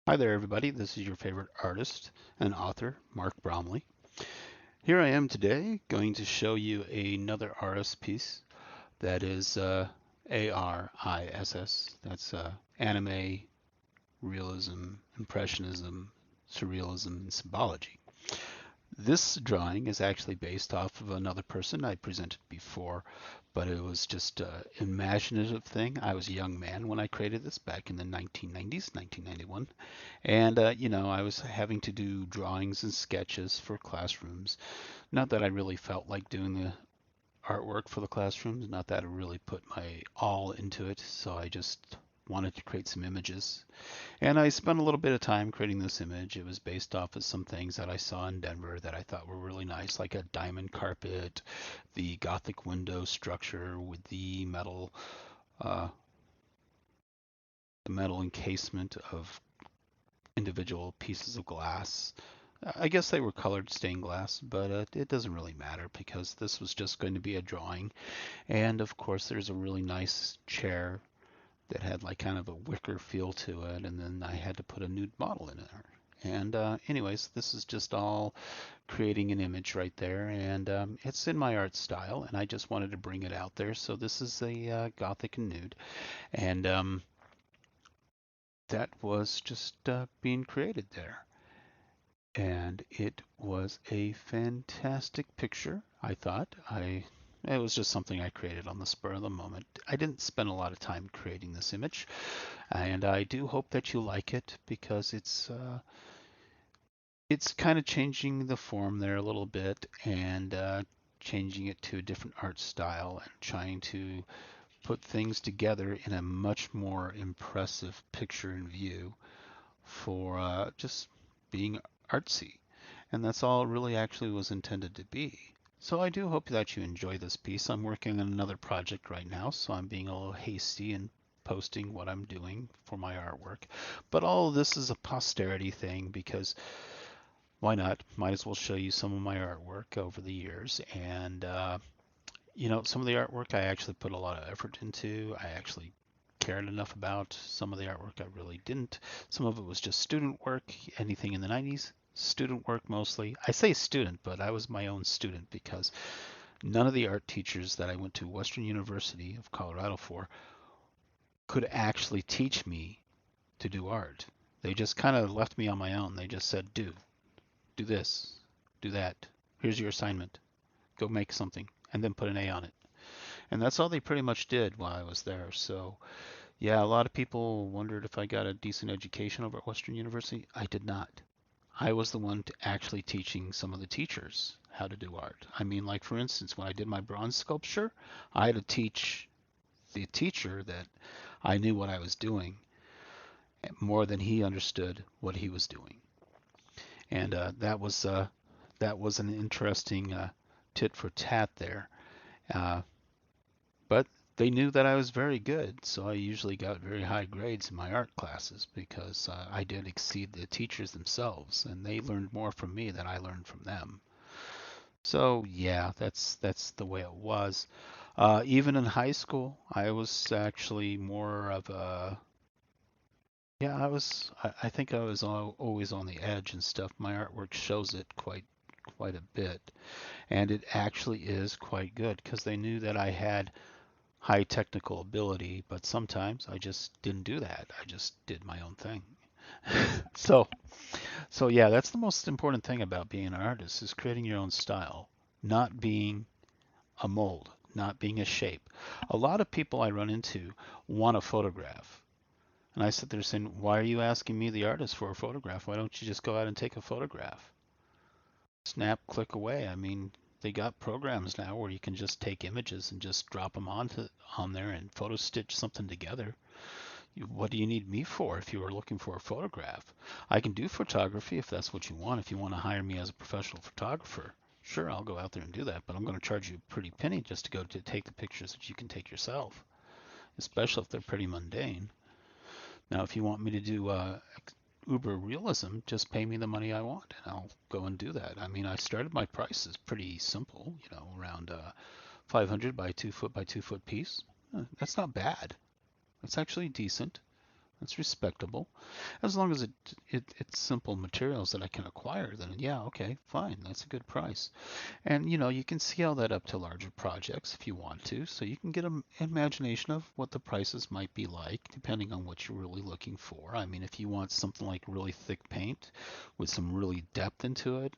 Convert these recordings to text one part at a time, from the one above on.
Hi there, everybody. This is your favorite artist and author, Mark Bromley. Here I am today going to show you another artist piece that is ARISS. That's anime, realism, impressionism, surrealism, and symbology. This drawing is actually based off of another person I presented before, but it was just an imaginative thing. I was a young man when I created this back in the 1990s, 1991. And, I was having to do drawings and sketches for classrooms. Not that I really felt like doing the artwork for the classrooms, not that I really put my all into it. So I just wanted to create some images. And I spent a little bit of time creating this image. It was based off of some things that I saw in Denver that I thought were really nice, like a diamond carpet, the Gothic window structure with uh, the metal encasement of individual pieces of glass. I guess they were colored stained glass, but it doesn't really matter because this was just going to be a drawing. And of course, there's a really nice chair that had like kind of a wicker feel to it, and then I had to put a nude model in there. And anyways, this is just all creating an image right there, and it's in my art style, and I just wanted to bring it out there. So this is a Gothic Nude, and that was just being created there. And it was a fantastic picture, I thought. It was just something I created on the spur of the moment. I didn't spend a lot of time creating this image, and I do hope that you like it because it's kind of changing the form there a little bit and changing it to a different art style and trying to put things together in a much more impressive picture in view for just being artsy. And that's all it really actually was intended to be. So I do hope that you enjoy this piece. I'm working on another project right now, so I'm being a little hasty and posting what I'm doing for my artwork. But all of this is a posterity thing because why not? Might as well show you some of my artwork over the years. And, some of the artwork I actually put a lot of effort into. I actually cared enough about. Some of the artwork I really didn't. Some of it was just student work, anything in the 90s. Student work mostly. I say student, but I was my own student because none of the art teachers that I went to Western University of Colorado for could actually teach me to do art. They just kind of left me on my own. They just said, do this, do that. Here's your assignment. Go make something and then put an A on it. And that's all they pretty much did while I was there. So, yeah, a lot of people wondered if I got a decent education over at Western University. I did not. I was the one actually teaching some of the teachers how to do art. I mean, like for instance, when I did my bronze sculpture, I had to teach the teacher that I knew what I was doing more than he understood what he was doing. And that was an interesting tit for tat there. Uh, but they knew that I was very good, so I usually got very high grades in my art classes because I did exceed the teachers themselves, and they learned more from me than I learned from them. So yeah, that's the way it was. Even in high school, I was actually more of a yeah, I think I was always on the edge and stuff. My artwork shows it quite a bit, and it actually is quite good because they knew that I had high technical ability, but sometimes I just didn't do that. I just did my own thing. So, so yeah, that's the most important thing about being an artist is creating your own style, not being a mold, not being a shape. A lot of people I run into want a photograph. And I sit there saying, why are you asking me, the artist, for a photograph? Why don't you just go out and take a photograph? Snap, click away. I mean, they got programs now where you can just take images and just drop them on there and photo stitch something together. What do you need me for if you were looking for a photograph? I can do photography if that's what you want. If you want to hire me as a professional photographer, sure, I'll go out there and do that. But I'm going to charge you a pretty penny just to go to take the pictures that you can take yourself, especially if they're pretty mundane. Now, if you want me to do Uber Realism, just pay me the money I want, and I'll go and do that. I mean, I started my prices pretty simple, around 500 by 2 foot by 2 foot piece. That's not bad. It's actually decent. That's respectable. As long as it's simple materials that I can acquire, then yeah, okay, fine. That's a good price. And you can scale that up to larger projects if you want to, so you can get an imagination of what the prices might be like depending on what you're really looking for. I mean, if you want something like really thick paint with some really depth into it,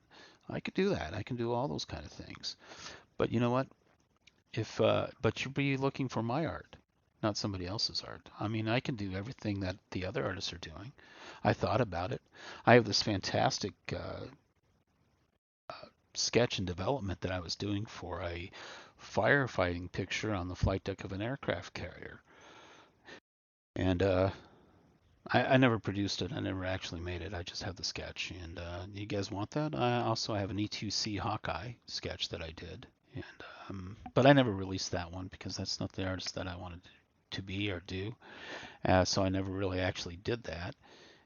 I could do that. I can do all those kind of things. But you know what? If but you'll be looking for my art, not somebody else's art. I mean, I can do everything that the other artists are doing. I thought about it. I have this fantastic sketch and development that I was doing for a firefighting picture on the flight deck of an aircraft carrier. And I never produced it. I never actually made it. I just have the sketch. And you guys want that? I also have an E2C Hawkeye sketch that I did. And but I never released that one because that's not the artist that I wanted to be or do. So I never really actually did that.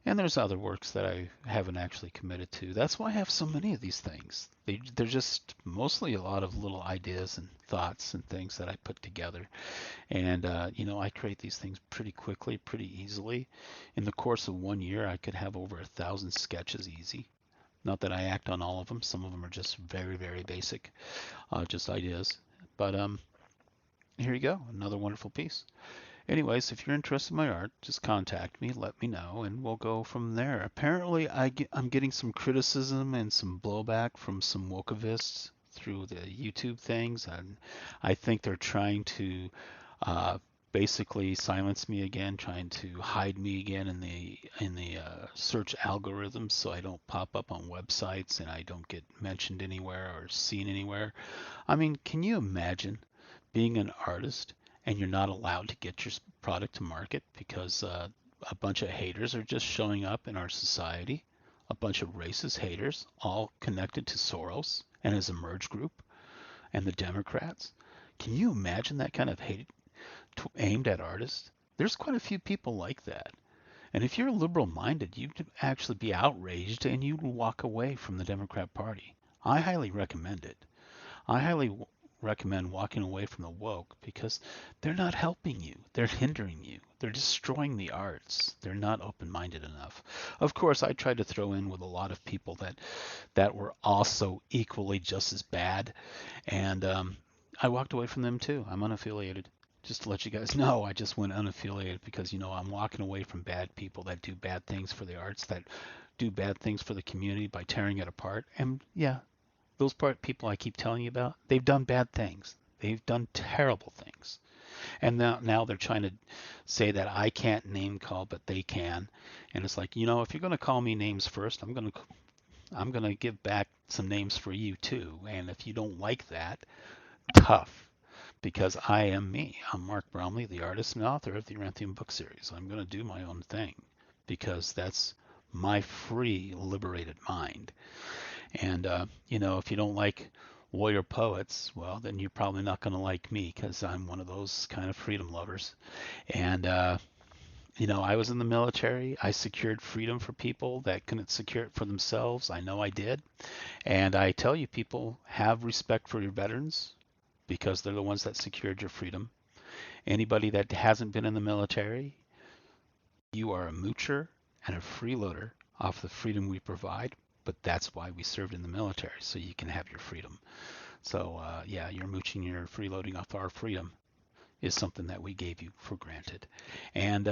And there's other works that I haven't actually committed to. That's why I have so many of these things. They're just mostly a lot of little ideas and thoughts and things that I put together. And, I create these things pretty quickly, pretty easily. In the course of 1 year, I could have over 1,000 sketches easy. Not that I act on all of them. Some of them are just very, very basic, just ideas. But here you go, another wonderful piece. Anyways, if you're interested in my art, just contact me, let me know, and we'll go from there. Apparently, I'm getting some criticism and some blowback from some wokevists through the YouTube things, and I think they're trying to uh, basically silence me again, trying to hide me again in the search algorithms so I don't pop up on websites and I don't get mentioned anywhere or seen anywhere. I mean, can you imagine being an artist and you're not allowed to get your product to market because a bunch of haters are just showing up in our society? A bunch of racist haters, all connected to Soros and his Emerge group and the Democrats. Can you imagine that kind of hate aimed at artists? There's quite a few people like that. And if you're liberal minded, you'd actually be outraged and you'd walk away from the Democrat Party. I highly recommend it. I highly recommend walking away from the woke because they're not helping you. They're hindering you. They're destroying the arts. They're not open-minded enough. Of course, I tried to throw in with a lot of people that were also equally just as bad, and I walked away from them too. I'm unaffiliated. Just to let you guys know, I just went unaffiliated because I'm walking away from bad people that do bad things for the arts, that do bad things for the community by tearing it apart. And yeah, those people I keep telling you about, they've done bad things. They've done terrible things. And now they're trying to say that I can't name call, but they can. And it's like, if you're going to call me names first, I'm going to give back some names for you too. And if you don't like that, tough. Because I am me. I'm Mark Bromley, the artist and author of the Yoranthium book series. I'm going to do my own thing because that's my free, liberated mind. And, if you don't like warrior poets, well, then you're probably not going to like me because I'm one of those kind of freedom lovers. And, I was in the military. I secured freedom for people that couldn't secure it for themselves. I know I did. And I tell you, people, have respect for your veterans because they're the ones that secured your freedom. Anybody that hasn't been in the military, you are a moocher and a freeloader off the freedom we provide, but that's why we served in the military, so you can have your freedom. So, yeah, you're mooching, you're freeloading off our freedom is something that we gave you for granted. And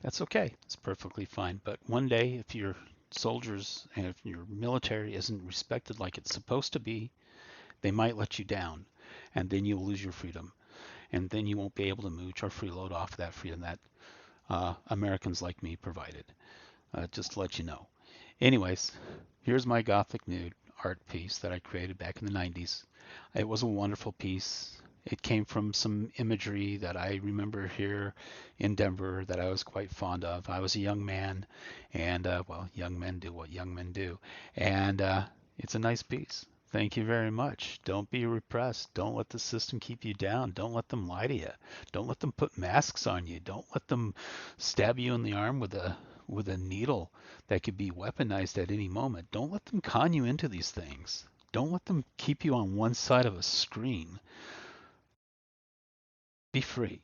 that's okay. It's perfectly fine. But one day, if your soldiers and if your military isn't respected like it's supposed to be, they might let you down, and then you'll lose your freedom. And then you won't be able to mooch or freeload off that freedom that Americans like me provided. Just to let you know. Anyways, here's my Gothic Nude art piece that I created back in the 90s. It was a wonderful piece. It came from some imagery that I remember here in Denver that I was quite fond of. I was a young man, and well, young men do what young men do. And it's a nice piece. Thank you very much. Don't be repressed. Don't let the system keep you down. Don't let them lie to you. Don't let them put masks on you. Don't let them stab you in the arm with a needle that could be weaponized at any moment. Don't let them con you into these things. Don't let them keep you on one side of a screen. Be free.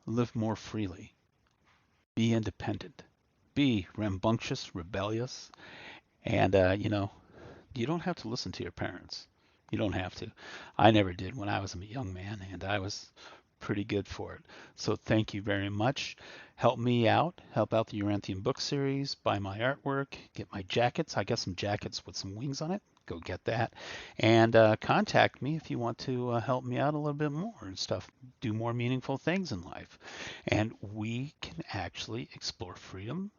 Live more freely. Be independent. Be rambunctious, rebellious, and you don't have to listen to your parents. You don't have to. I never did when I was a young man, and I was pretty good for it. So thank you very much. Help me out. Help out the Yoranthium book series. Buy my artwork. Get my jackets. I got some jackets with some wings on it. Go get that. And contact me if you want to help me out a little bit more and stuff. Do more meaningful things in life. And we can actually explore freedom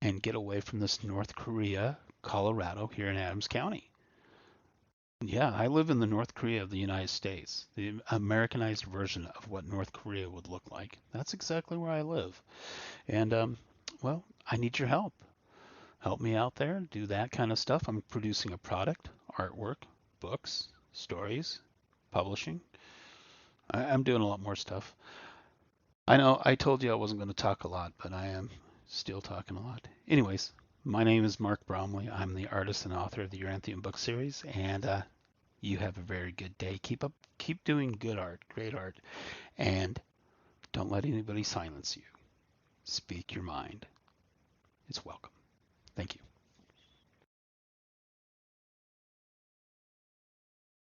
and get away from this North Korea, Colorado here in Adams County. Yeah, I live in the North Korea of the United States, the Americanized version of what North Korea would look like. That's exactly where I live. And, well, I need your help. Help me out there, do that kind of stuff. I'm producing a product, artwork, books, stories, publishing. I'm doing a lot more stuff. I know I told you I wasn't going to talk a lot, but I am still talking a lot. Anyways, my name is Mark Bromley. I'm the artist and author of the Yoranthium book series, and you have a very good day. Keep doing good art, great art, and don't let anybody silence you. Speak your mind. It's welcome.